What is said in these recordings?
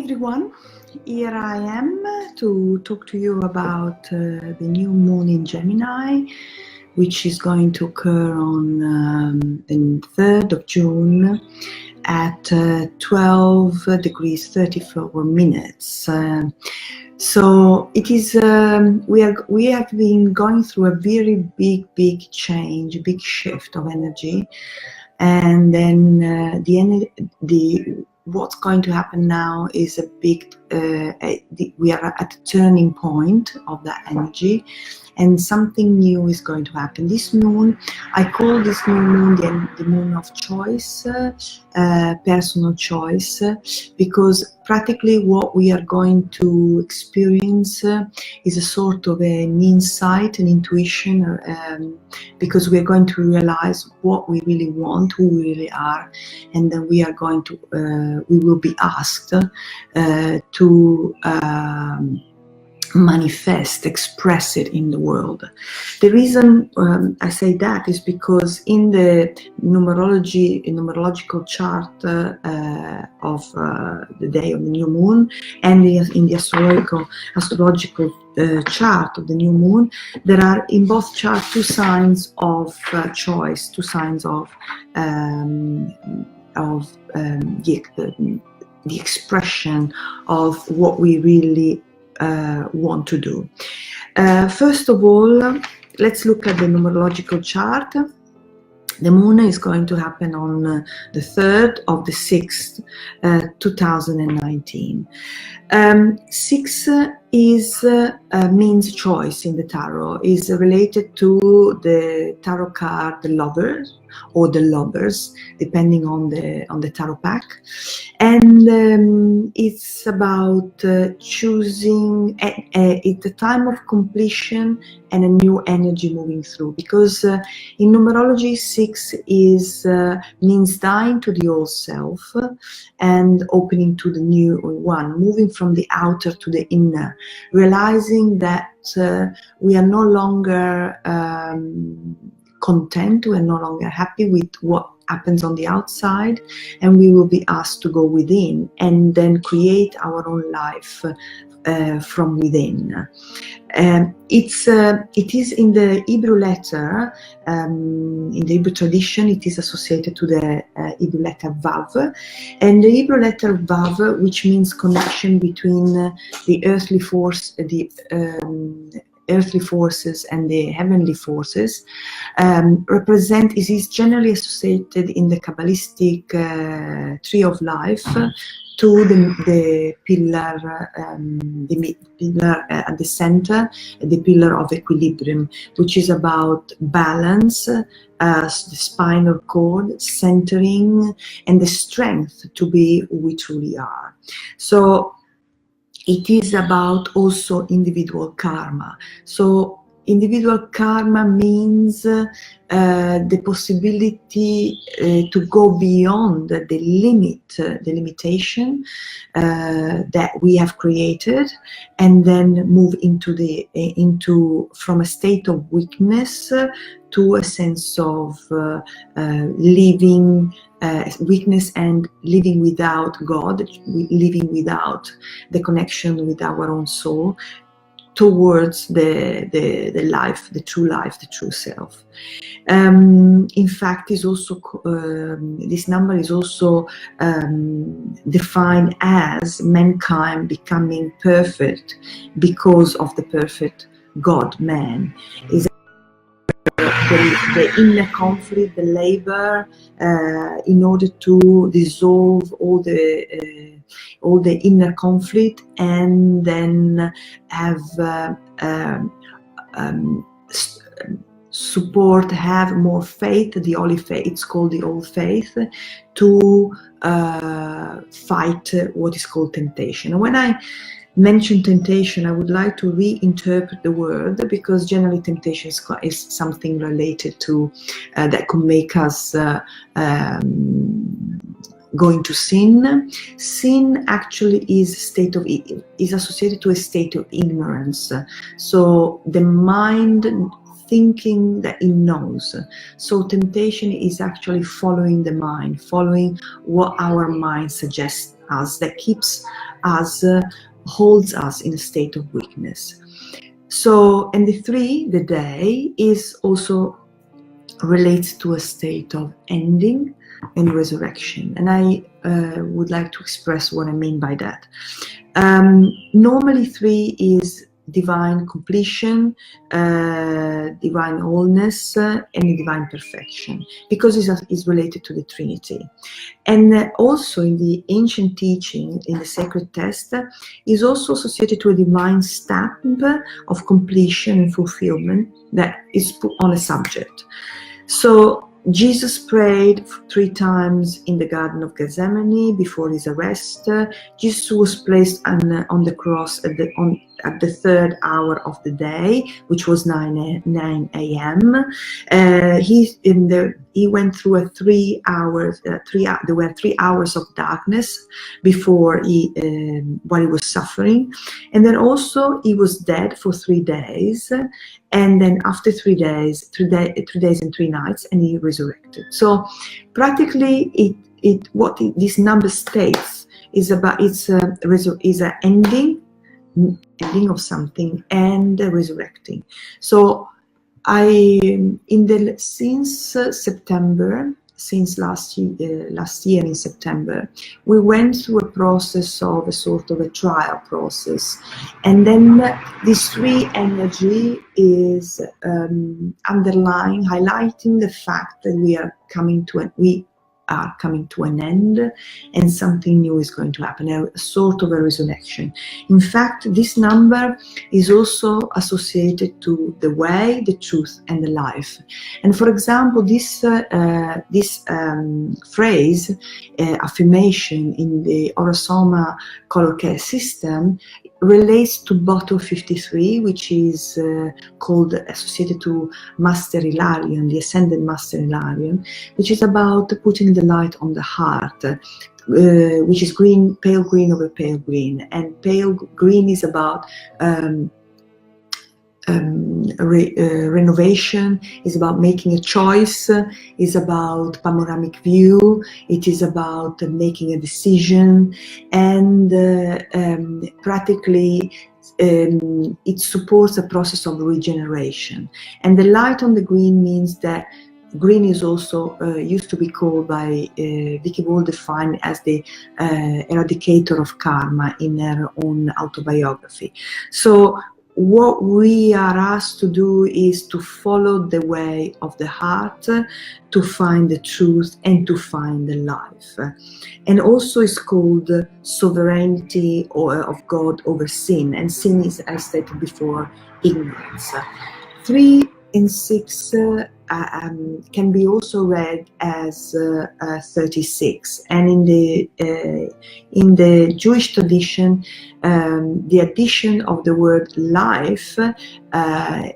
everyone, here I am to talk to you about the new moon in Gemini, which is going to occur on the 3rd of June at 12 degrees 34 minutes. So it is, we have been going through a very big change, a big shift of energy, and then what's going to happen now is a big, we are at a turning point of that energy, and something new is going to happen. This moon, I call this new moon the moon of choice, personal choice, because practically what we are going to experience is a sort of an insight, an intuition, because we are going to realize what we really want, who we really are, and then we are going to, we will be asked to manifest, express it in the world. The reason I say that is because in the numerological chart of the day of the new moon, and in the astrological chart of the new moon, there are in both charts two signs of choice, two signs of the expression of what we really want to do. First of all, let's look at the numerological chart. The moon is going to happen on the 3rd of the 6th, 2019. 6 is means choice in the tarot, is related to the tarot card, the Lovers, or the Lovers, depending on the tarot pack, and it's about choosing. It's a time of completion and a new energy moving through. Because in numerology, 6 is means dying to the old self and opening to the new one, moving from the outer to the inner, realizing that we are no longer content, we are no longer happy with what happens on the outside, and we will be asked to go within and then create our own life from within. It is in the Hebrew letter, in the Hebrew tradition, it is associated to the Hebrew letter Vav, and the Hebrew letter Vav, which means connection between the earthly force, earthly forces and the heavenly forces, is generally associated in the Kabbalistic tree of life to the pillar, at the center, the pillar of equilibrium, which is about balance, the spinal cord, centering, and the strength to be who we truly are. So it is about also individual karma. So individual karma means the possibility to go beyond the limitation that we have created, and then move into from a state of weakness to a sense of living weakness and living without God, living without the connection with our own soul, towards the life, the true self. In fact, is also this number is also defined as mankind becoming perfect because of the perfect God, man. Is the inner conflict, the labor, in order to dissolve all the inner conflict, and then have support, have more faith, the holy faith, it's called the old faith, to fight what is called temptation. And when I mention temptation, I would like to reinterpret the word, because generally temptation is something related to that could make us going to sin. Sin actually is associated to a state of ignorance. So the mind thinking that it knows. So temptation is actually following the mind, following what our mind suggests us, that keeps us, holds us in a state of weakness. So, and the 3, the day, is also relates to a state of ending and resurrection. And I would like to express what I mean by that. Normally 3 is divine completion, divine wholeness, and divine perfection, because it's related to the Trinity. And also in the ancient teaching, in the sacred text, is also associated to a divine stamp of completion and fulfillment that is put on a subject. So Jesus prayed 3 times in the Garden of Gethsemane before his arrest. Jesus was placed on the cross at the 3rd hour of the day, which was 9 a.m. He went through a 3 hours. There were 3 hours of darkness before while he was suffering, and then also he was dead for 3 days. And then after 3 days, 3 days and 3 nights, and he resurrected. So practically, what this number states is about is an ending of something and resurrecting. So since last year in September, we went through a process of a sort of a trial process, and then this 3 energy is highlighting the fact that we are coming to an end, and something new is going to happen, a sort of a resurrection. In fact, this number is also associated to the way, the truth, and the life. And for example, this phrase, affirmation in the Orosoma color care system, relates to bottle 53, which is associated to Master Hilarion, the Ascended Master Hilarion, which is about putting the light on the heart, which is green, pale green over pale green. And pale green is about renovation, is about making a choice, is about panoramic view, it is about making a decision, and practically it supports a process of regeneration. And the light on the green means that green is also used to be called by Vicky Ball, defined as the eradicator of karma in her own autobiography. So what we are asked to do is to follow the way of the heart, to find the truth and to find the life. And also it's called sovereignty of God over sin. And sin is, as stated before, ignorance. 3 and 6 can be also read as 36. And in the Jewish tradition, the addition of the word life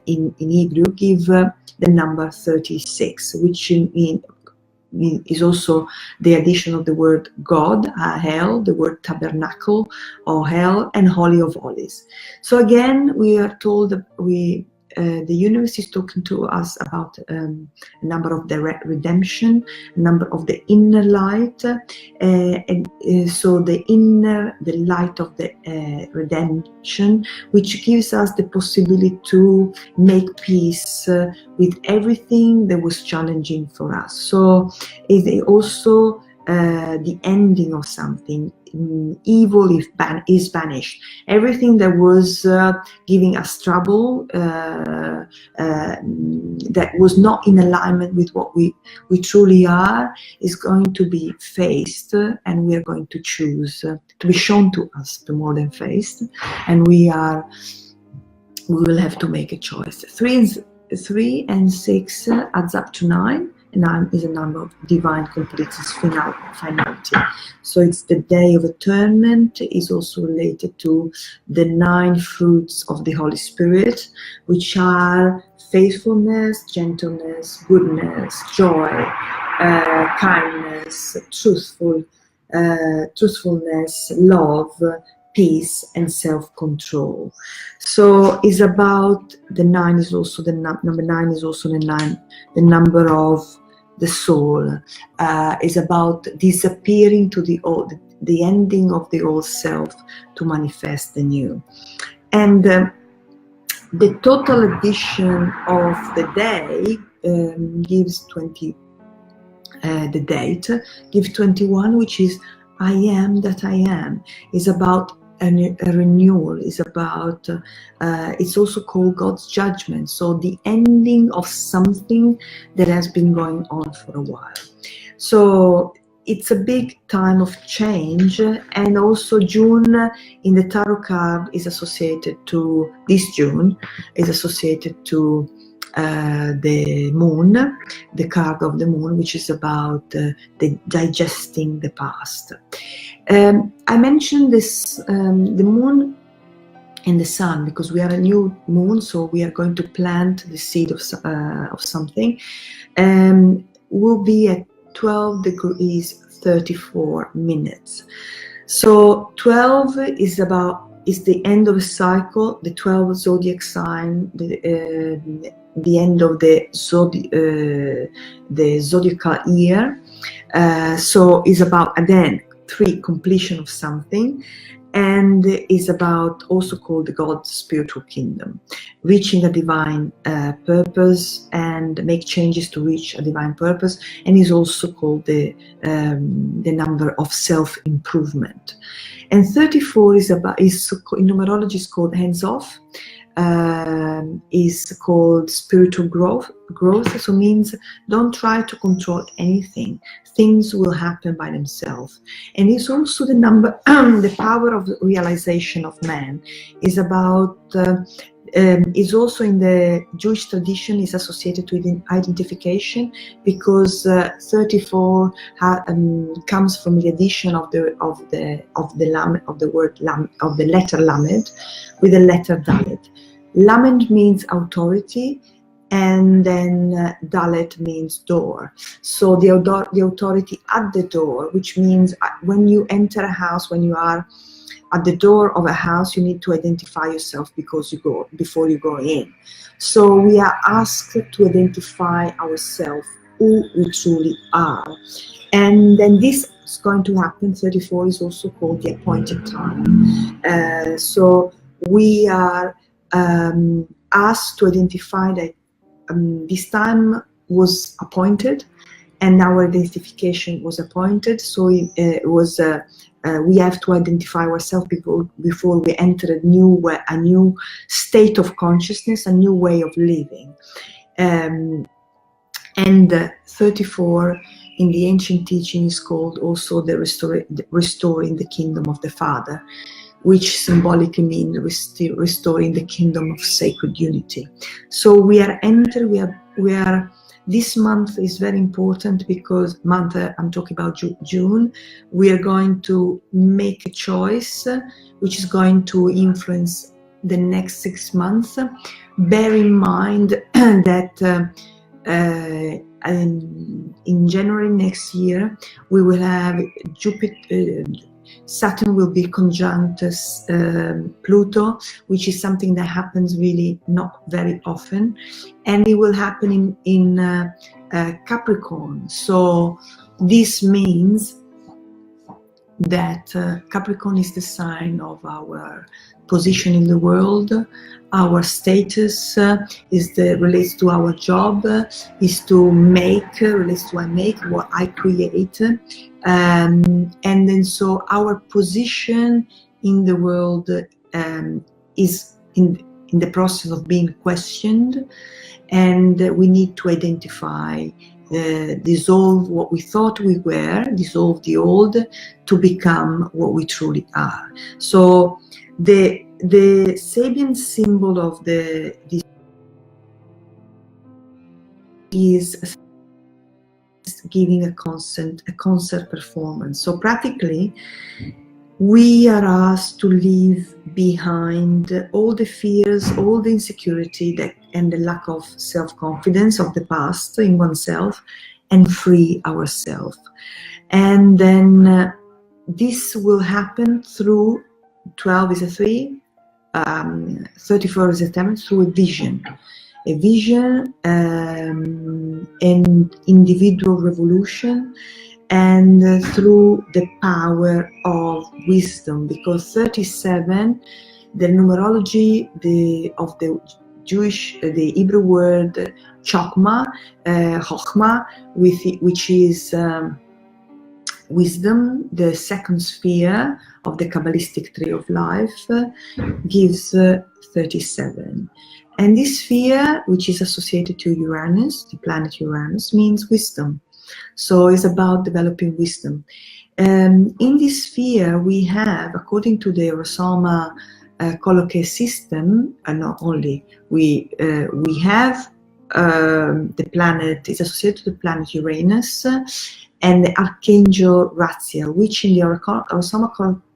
in Hebrew give the number 36, which is also the addition of the word God, hell, the word tabernacle or hell, and holy of holies. So again, we are told that the universe is talking to us about a number of the redemption, a number of the inner light, so the light of the redemption, which gives us the possibility to make peace with everything that was challenging for us. So it's also the ending of something. Evil is banished. Everything that was giving us trouble, that was not in alignment with what we truly are, is going to be faced, and we are going to choose to be shown to us, to more than faced, and we will have to make a choice. 3 and 6 adds up to 9. 9 is a number of divine completeness, finality. So it's the day of atonement. Is also related to the 9 fruits of the Holy Spirit, which are faithfulness, gentleness, goodness, joy, kindness, truthfulness, love, peace, and self-control. So it's about the 9 is also number 9 is also the number of the soul. Is about disappearing to the old, the ending of the old self to manifest the new. And the total addition of the day gives 20, the date gives 21, which is I am that I am. Is about a renewal, is about, it's also called God's judgment. So the ending of something that has been going on for a while. So it's a big time of change, and also June in the tarot card is associated to, this June is associated to the moon, the card of the moon, which is about the digesting the past. I mentioned this, the moon and the sun, because we are a new moon, so we are going to plant the seed of something. Will be at 12 degrees 34 minutes. So 12 is the end of a cycle, the 12 zodiac sign, the end of the zodiacal year. So is about, again, 3, completion of something, and is about, also called the God's spiritual kingdom, reaching a divine purpose and make changes to reach a divine purpose, and is also called the number of self-improvement. And 34 is about, in numerology is called hands off, is called spiritual growth, so means don't try to control anything. Things will happen by themselves. And it's also the number, the power of the realization of man is about, is also in the Jewish tradition is associated with identification, because 34 comes from the addition of the letter lamed with the letter dalet. Lamed means authority, and then dalet means door. So the authority at the door, which means when you enter a house, when you are at the door of a house, you need to identify yourself before you go in. So we are asked to identify ourselves, who we truly are. And then this is going to happen. 34 is also called the appointed time. So we are asked to identify that this time was appointed, and our identification was appointed. So it was we have to identify ourselves before we enter a new state of consciousness, a new way of living. And 34 in the ancient teaching is called also the restoring the kingdom of the Father, which symbolically means restoring the kingdom of sacred unity. So we are this month is very important, because I'm talking about June, we are going to make a choice which is going to influence the next 6 months. Bear in mind that in January next year, we will have Saturn will be conjunct Pluto, which is something that happens really not very often, and it will happen in Capricorn. So this means that Capricorn is the sign of our position in the world, our status relates to our job, is to make, relates to I make, what I create, and then so our position in the world is in the process of being questioned, and we need to identify, dissolve what we thought we were, dissolve the old to become what we truly are. So the Sabian symbol of this is giving a concert performance. So practically, we are asked to leave behind all the fears, all the insecurity and the lack of self-confidence of the past in oneself, and free ourselves. And then this will happen through 12 is a 3, 34 is a 10, through a vision, and individual revolution, and through the power of wisdom, because 37, the numerology of the Jewish, the Hebrew word chokmah, chokhmah, which is wisdom, the second sphere of the Kabbalistic tree of life, gives 37. And this sphere, which is associated to Uranus, the planet Uranus, means wisdom. So it's about developing wisdom. In this sphere, we have, according to the Rosoma colloquial system, and not only, we have the planet is associated to the planet Uranus and the Archangel Raziel, which in the Rosoma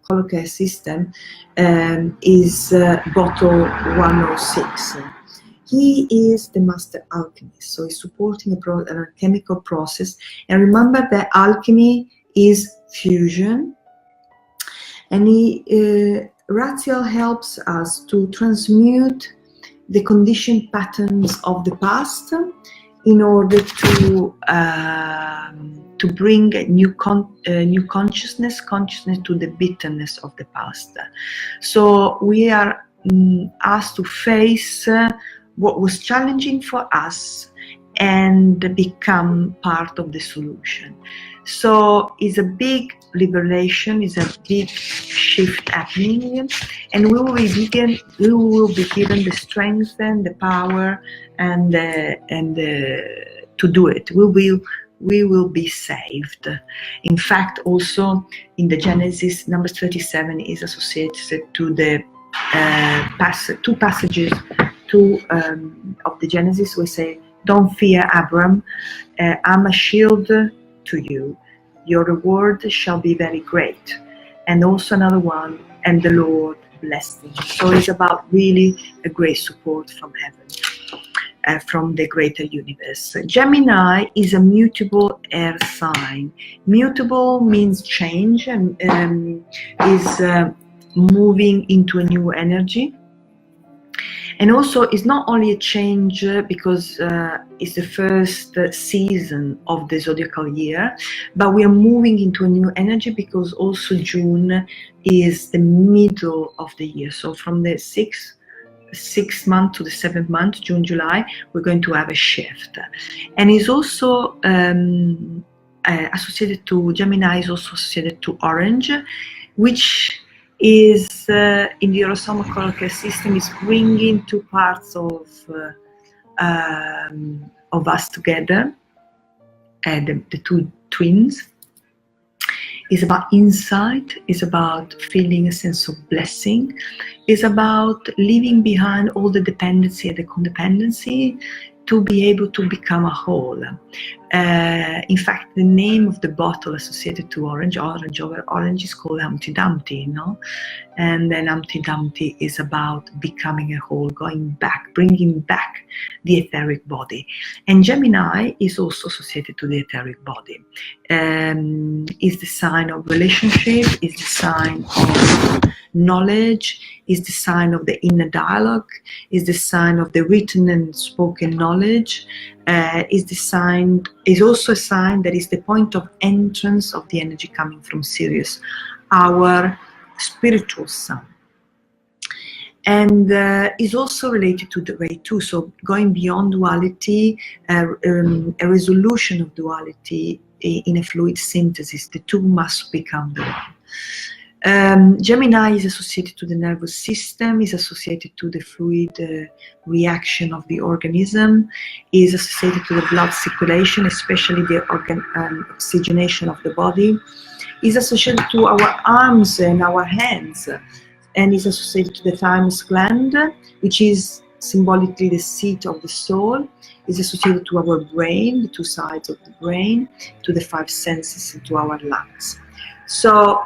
colloquial system is bottle 106. He is the master alchemist, so he's supporting an alchemical process. And remember that alchemy is fusion, and Raziel helps us to transmute the conditioned patterns of the past in order to bring a new consciousness to the bitterness of the past. So we are asked to face what was challenging for us and become part of the solution. So it's a big liberation, it's a big shift happening, and we will be given the strength and the power and to do it. We will be saved. In fact, also in the Genesis, number 37 is associated to the two passages of the Genesis. We say, "Don't fear, Abram, I'm a shield to you. Your reward shall be very great." And also another one, "And the Lord blessed him." So it's about really a great support from heaven, from the greater universe. Gemini is a mutable air sign. Mutable means change and is moving into a new energy. And also, it's not only a change because it's the first season of the zodiacal year, but we are moving into a new energy because also June is the middle of the year. So from the sixth month to the 7th month, June, July, we're going to have a shift. And it's also associated to, Gemini is also associated to orange, which is in the Rosoma colloquial system is bringing two parts of us together, the two twins. It's about insight, it's about feeling a sense of blessing, it's about leaving behind all the dependency and the codependency to be able to become a whole. In fact, the name of the bottle associated to orange is called Humpty Dumpty, and then Humpty Dumpty is about becoming a whole, going back, bringing back the etheric body. And Gemini is also associated to the etheric body. Is the sign of relationship, is the sign of knowledge, is the sign of the inner dialogue, is the sign of the written and spoken knowledge, is also a sign that is the point of entrance of the energy coming from Sirius, our spiritual sun. And is also related to the Ray 2, so going beyond duality, a resolution of duality in a fluid synthesis. The two must become the one. Gemini is associated to the nervous system, is associated to the fluid reaction of the organism, is associated to the blood circulation, especially the oxygenation of the body, is associated to our arms and our hands, and is associated to the thymus gland, which is symbolically the seat of the soul, is associated to our brain, the two sides of the brain, to the 5 senses, and to our lungs. So,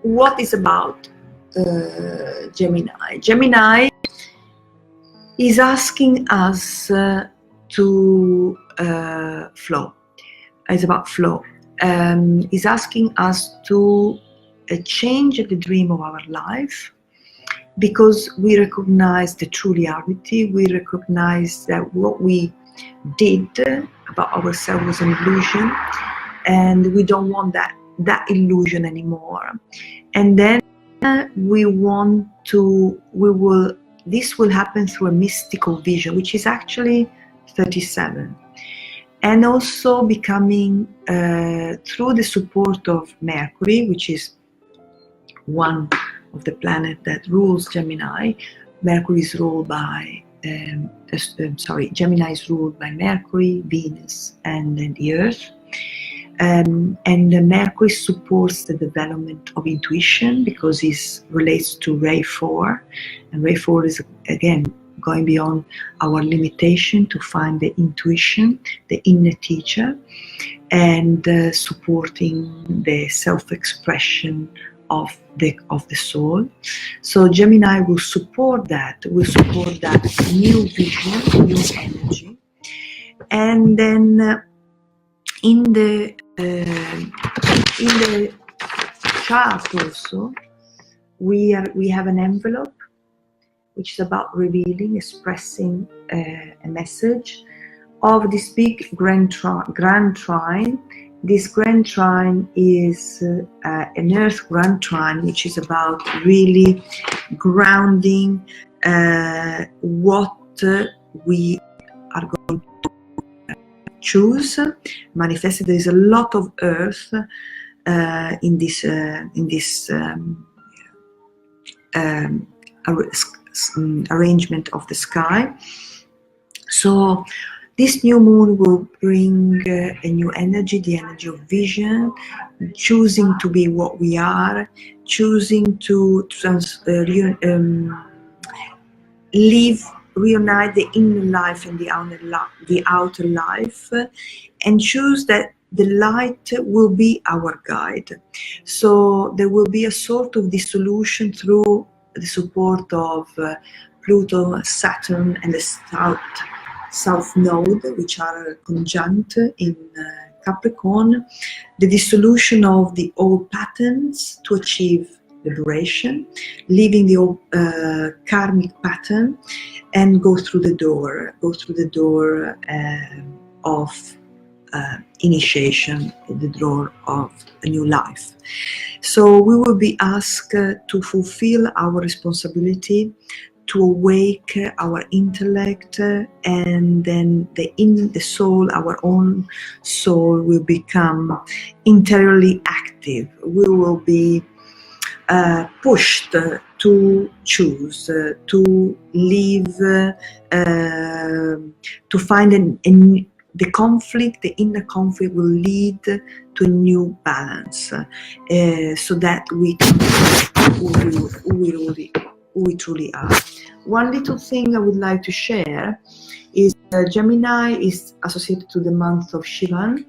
what is about Gemini? Gemini is asking us to flow. It's about flow. Is asking us to change the dream of our life, because we recognize the true reality. We recognize that what we did about ourselves was an illusion, and we don't want that illusion anymore. And then this will happen through a mystical vision, which is actually 37, and also becoming through the support of Mercury, which is one of the planets that rules Gemini. Mercury is ruled by Gemini is ruled by Mercury, Venus, and then the Earth. And Mercury supports the development of intuition because it relates to Ray 4, and Ray 4 is again going beyond our limitation to find the intuition, the inner teacher, and supporting the self-expression of the soul. So Gemini will support that new vision, new energy. And then in the chart also we have an envelope which is about revealing, expressing a message of this big grand trine. This grand trine is an earth grand trine, which is about really grounding what we are going to choose, manifested. There is a lot of earth in this arrangement of the sky. So this new moon will bring a new energy, the energy of vision, choosing to be what we are, choosing to reunite the inner life and the outer life, and choose that the light will be our guide. So there will be a sort of dissolution through the support of Pluto, Saturn, and the South Node, which are conjunct in Capricorn, the dissolution of the old patterns to achieve liberation, leaving the old karmic pattern, and go through the door of initiation, the door of a new life. So we will be asked to fulfill our responsibility, to awake our intellect, and then the soul, our own soul, will become interiorly active. We will be pushed to choose, to live, to find the conflict, the inner conflict will lead to a new balance, so that we can be who we truly are. One little thing I would like to share is Gemini is associated to the month of Sivan,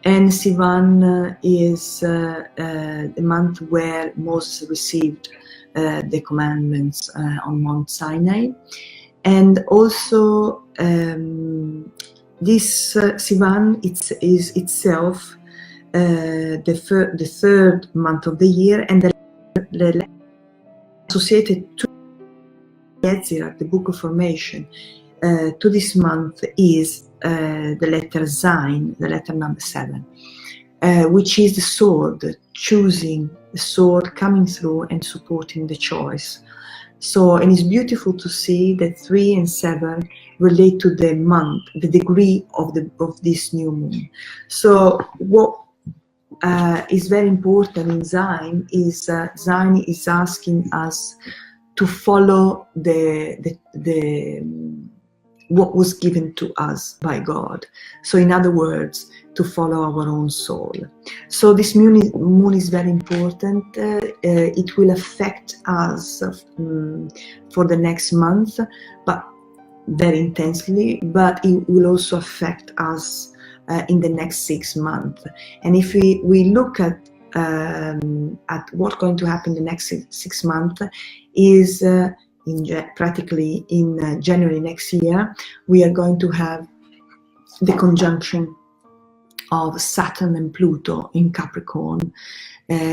and Sivan is the month where Moses received the commandments on Mount Sinai. And also this Sivan is itself the third month of the year, and the associated to Yetzirah, the book of formation, to this month is the letter Zayin, the letter number 7, which is the sword, choosing the sword, coming through and supporting the choice. So, and it's beautiful to see that 3 and 7 relate to the month, the degree of this new moon. So what is very important in Zayin is Zayin is asking us to follow what was given to us by God. So in other words, to follow our own soul. So this moon is very important. It will affect us for the next month, but very intensely, but it will also affect us in the next 6 months. And if we look at what's going to happen in the next 6 months, is practically in January next year, we are going to have the conjunction of Saturn and Pluto in Capricorn,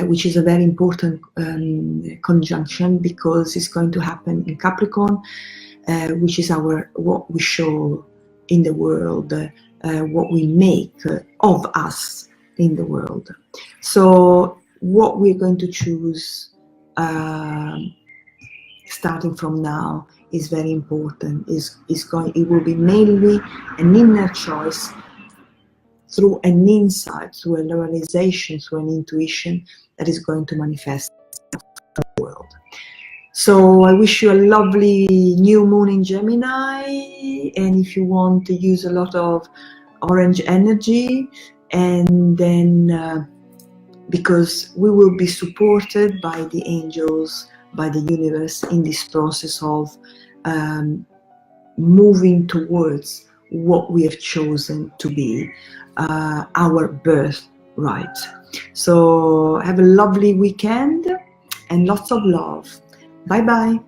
which is a very important conjunction, because it's going to happen in Capricorn, which is what we show in the world what we make of us in the world. So what we're going to choose starting from now is very important. It will be mainly an inner choice through an insight, through a realization, through an intuition that is going to manifest in the world. So I wish you a lovely new moon in Gemini, and if you want to use a lot of orange energy, and then because we will be supported by the angels, by the universe in this process of moving towards what we have chosen to be our birthright. So have a lovely weekend and lots of love. Bye bye.